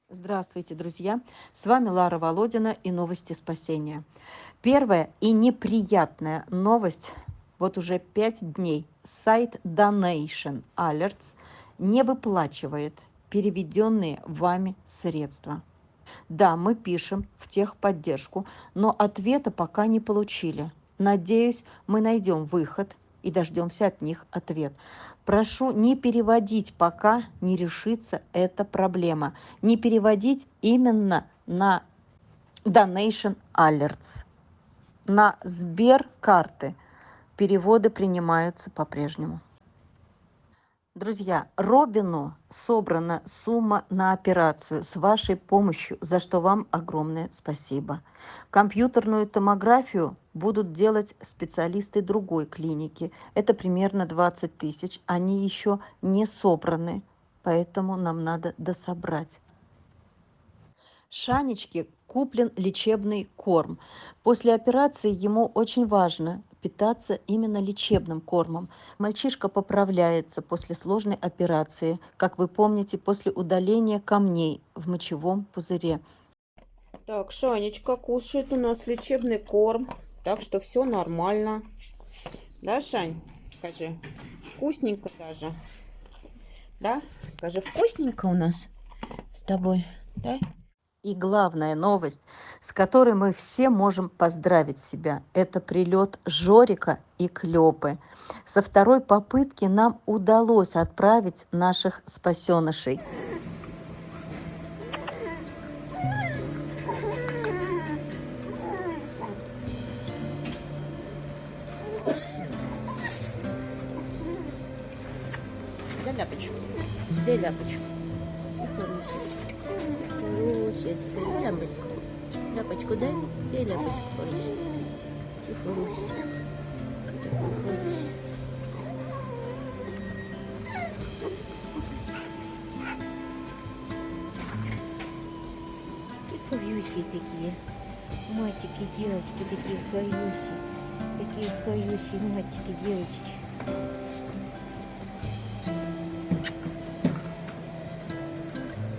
Здравствуйте, друзья! С вами Лара Володина и новости спасения. Первая и неприятная новость. Вот уже 5 дней сайт Donation Alerts не выплачивает переведенные вами средства. Да, мы пишем в техподдержку, но ответа пока не получили. Надеюсь, мы найдем выход и дождемся от них ответ. Прошу не переводить, пока не решится эта проблема. Не переводить именно на Donation Alerts. На Сберкарты переводы принимаются по-прежнему. Друзья, Робину собрана сумма на операцию с вашей помощью, за что вам огромное спасибо. Компьютерную томографию будут делать специалисты другой клиники. Это примерно 20 тысяч. Они еще не собраны, поэтому нам надо дособрать. Шанечке куплен лечебный корм. После операции ему очень важно питаться именно лечебным кормом. Мальчишка поправляется после сложной операции, как вы помните, после удаления камней в мочевом пузыре. Так, Шанечка кушает у нас лечебный корм, так что все нормально. Да, Шань? Скажи, вкусненько даже. Да? Скажи, вкусненько у нас с тобой, да? И главная новость, с которой мы все можем поздравить себя, это прилет Жорика и Клёпы. Со второй попытки нам удалось отправить наших спасенышей. Дай ляпочку. Дай ляпочку. Хорошая, дай ляпочку. Ляпочку дай. Дай ляпочку, хорошая. Ты хорошая. Хаюси такие. Мальчики, девочки, такие хаюси. Такие хаюси, мальчики, девочки.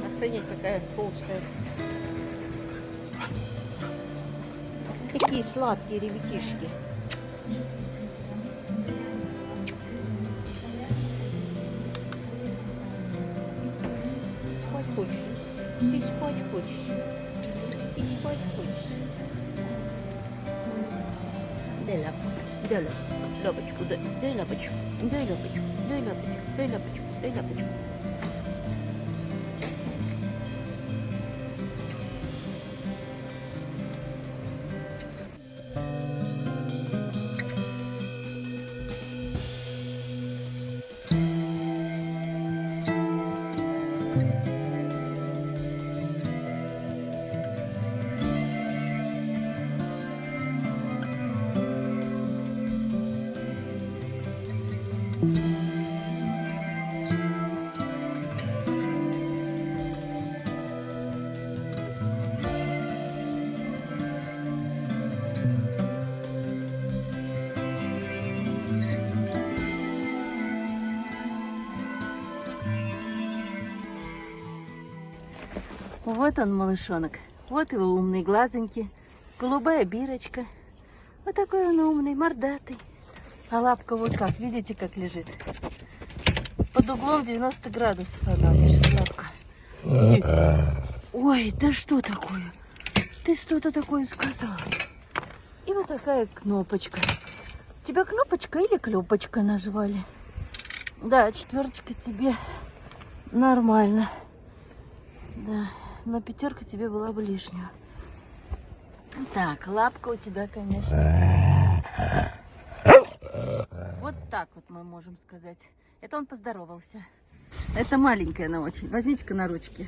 Охренеть, какая толстая. Такие сладкие ребятишки. Спать хочешь? Ты спать хочешь? Ты спать хочешь? Дай лапку. Дай лапочку. Дай лапочку. Дай лапочку. Дай лапочку. Дай лапочку. Дай лапочку. Вот он, малышонок. Вот его умный глазоньки, голубая бирочка. Вот такой он умный, мордатый. А лапка вот как, видите, как лежит? Под углом 90 градусов она лежит, лапка. Ой, да что такое? Ты что-то такое сказала. И вот такая кнопочка. Тебя кнопочка или клёпочка назвали? Да, 4 тебе нормально. Да, но 5 тебе была бы лишняя. Так, лапка у тебя, конечно. Вот так вот мы можем сказать. Это он поздоровался. Это маленькая она очень. Возьмите-ка на ручки.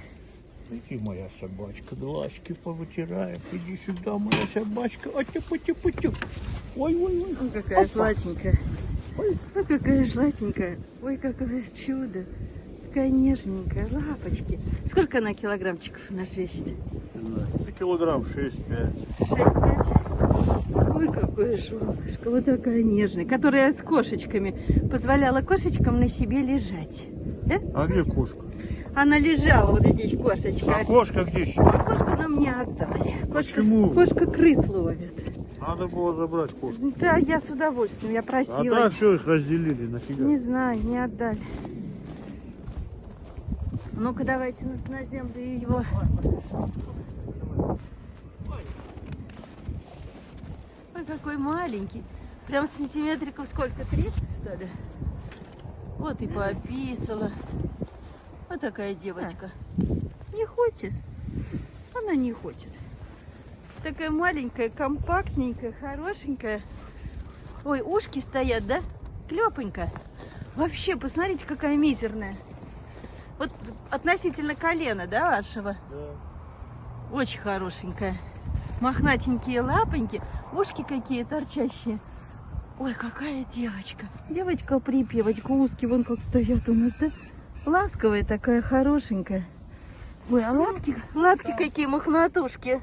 Иди, моя собачка, глазки повытираем. Иди сюда, моя собачка. Ой-ой-ой. Ой-ой-ой. Ой, какая сладенькая. Ой, какая сладенькая. Ой, какое чудо. Такая нежненькая, лапочки. Сколько она килограммчиков у нас весит? Килограмм 6-5. 6-5? Ой, какое солнышко. Вот такая нежная. Которая с кошечками. Позволяла кошечкам на себе лежать. Да? А где кошка? Она лежала, вот здесь кошечка. А кошка где сейчас? А кошку нам не отдали. Почему? Кошка крыс ловит. Надо было забрать кошку. Да, я с удовольствием, я А просила. так все их разделили, нафига? Не знаю, не отдали. Ну-ка, давайте на землю его. Ой, какой маленький. Прям сантиметриков сколько? 30, что ли? Вот и поописала. Вот такая девочка. Не хочет? Она не хочет. Такая маленькая, компактненькая, хорошенькая. Ой, ушки стоят, да? Клёпонько. Вообще, посмотрите, какая мизерная. Вот относительно колена, да, вашего? Да. Очень хорошенькая. Мохнатенькие лапоньки, ушки какие торчащие. Ой, какая девочка. Девочка-припевочка, узкие вон как стоят у нас, да? Ласковая такая, хорошенькая. Ой, а лапки какие мохнатушки.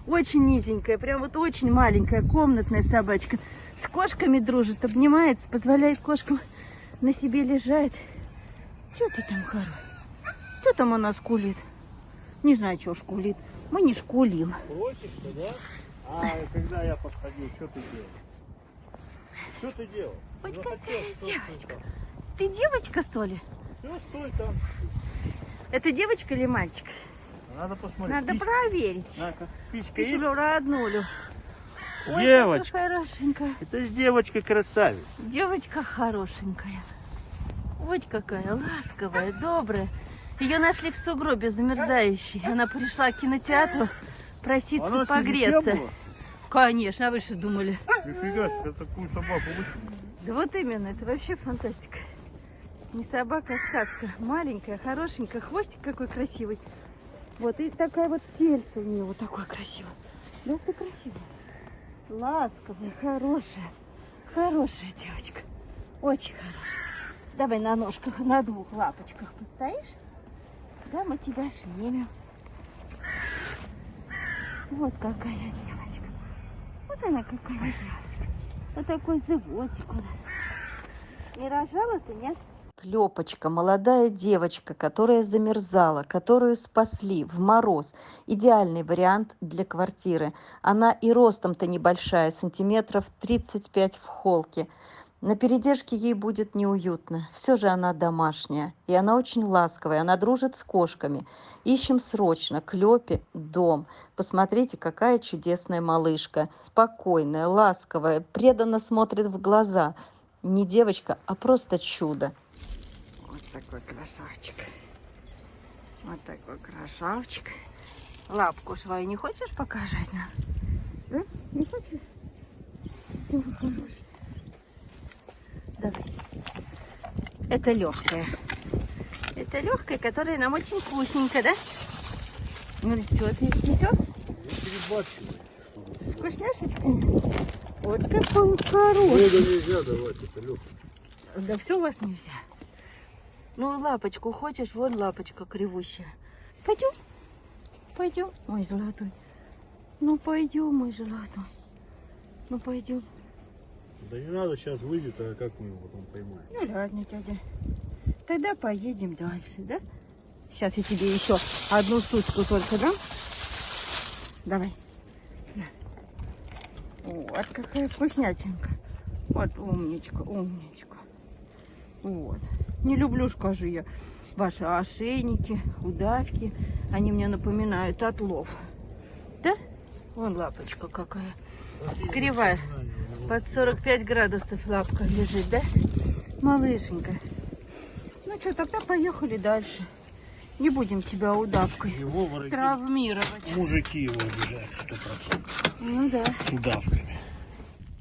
Очень низенькая, прям вот очень маленькая, комнатная собачка. С кошками дружит, обнимается, позволяет кошкам на себе лежать. Что ты там, Хару? Что там она скулит? Не знаю, что шкулит. Мы не шкулим. Просишься, да? А когда я подходил, что ты делал? Что ты делал? Ой, Ну, какая хотел, стой, девочка. стой Ты девочка, что ли? там. Все, стой там. Это девочка или мальчик? Надо посмотреть. Надо Писька. проверить. На-ка, писька есть? Письку роднулю. Ой, Девочка. какая хорошенькая. Это же девочка красавица. Девочка хорошенькая. Вот какая ласковая, добрая. Ее нашли в сугробе замерзающей. Она пришла к кинотеатру проситься Она погреться. сидячая была? Конечно, а вы что думали? Нифига себе, такую собаку выкинули. Да вот именно, это вообще фантастика. Не собака, а сказка. Маленькая, хорошенькая, хвостик какой красивый. Вот, и такая вот тельце у нее вот такое красивое. Да, ты красивая. Ласковая, хорошая. Хорошая девочка. Очень хорошая. Давай на ножках, на двух лапочках постоишь. Да, мы тебя снимем. Вот какая девочка. Вот она какая девочка. Вот такой животик у нас. Не рожала ты, нет? Клёпочка, молодая девочка, которая замерзала, которую спасли в мороз. Идеальный вариант для квартиры. Она и ростом-то небольшая, сантиметров 35 в холке. На передержке ей будет неуютно. Все же она домашняя. И она очень ласковая. Она дружит с кошками. Ищем срочно Клёпе дом. Посмотрите, какая чудесная малышка. Спокойная, ласковая, преданно смотрит в глаза. Не девочка, а просто чудо. Вот такой красавчик. Вот такой красавчик. Лапку свою не хочешь показать нам? Да? Не хочешь? Ой, хороший. Давай. Это легкая. Это легкая, которая нам очень вкусненькая, да? Ну что, ты несешь? С вкусняшечками? Вот какой он хороший. Нельзя давать, это легко. Да все у вас нельзя. Ну, лапочку хочешь? Вон лапочка кривущая. Пойдем? Пойдем, мой золотой. Ну, пойдем, мой золотой. Ну, пойдем. Да не надо, сейчас выйдет, а как мы его потом поймаем? Ну, ладно, дядя. Тогда поедем дальше, да? Сейчас я тебе еще одну штучку только дам. Давай. На. Вот какая вкуснятинка. Вот умничка, умничка. Вот. Не люблю, скажу я, ваши ошейники, удавки. Они мне напоминают отлов. Да? Вон лапочка какая. Кривая. Под 45 градусов лапка лежит, да? Малышенька. Ну что, тогда поехали дальше. Не будем тебя удавкой Его враги, травмировать. мужики его обижают 100%. Ну да. С удавками.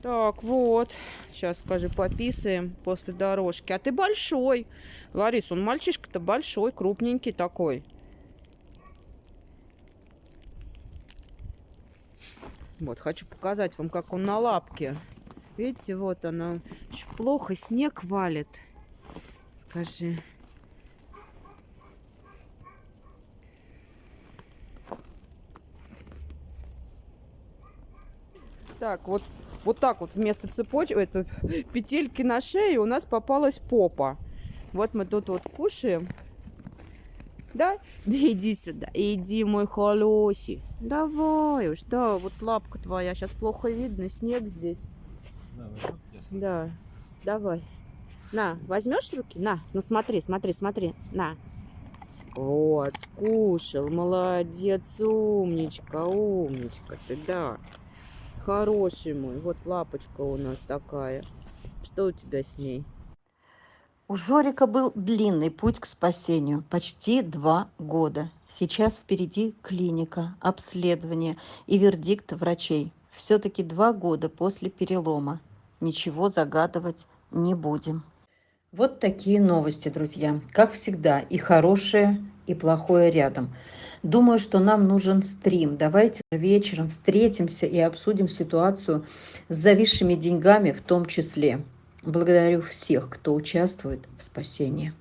Так, вот. Сейчас, скажи, пописаем после дорожки. А ты большой. Ларис, он мальчишка-то большой, крупненький такой. Вот, хочу показать вам, как он на лапке. Видите, вот она. Еще плохо, снег валит. Скажи. Так, вот так вот вместо цепочки, петельки на шее у нас попалась попа. Вот мы тут вот кушаем. Да? Да иди сюда. Иди, мой холосий. Давай уж. Да, вот лапка твоя. Сейчас плохо видно. Снег здесь. Да. Давай. На, возьмешь руки? На, ну смотри, смотри, смотри. На. Вот, скушал. Молодец, умничка, умничка ты, да. Хороший мой. Вот лапочка у нас такая. Что у тебя с ней? У Жорика был длинный путь к спасению, почти 2 года. Сейчас впереди клиника, обследование и вердикт врачей. Все-таки 2 года после перелома. Ничего загадывать не будем. Вот такие новости, друзья. Как всегда, и хорошее, и плохое рядом. Думаю, что нам нужен стрим. Давайте вечером встретимся и обсудим ситуацию с зависшими деньгами в том числе. Благодарю всех, кто участвует в спасении.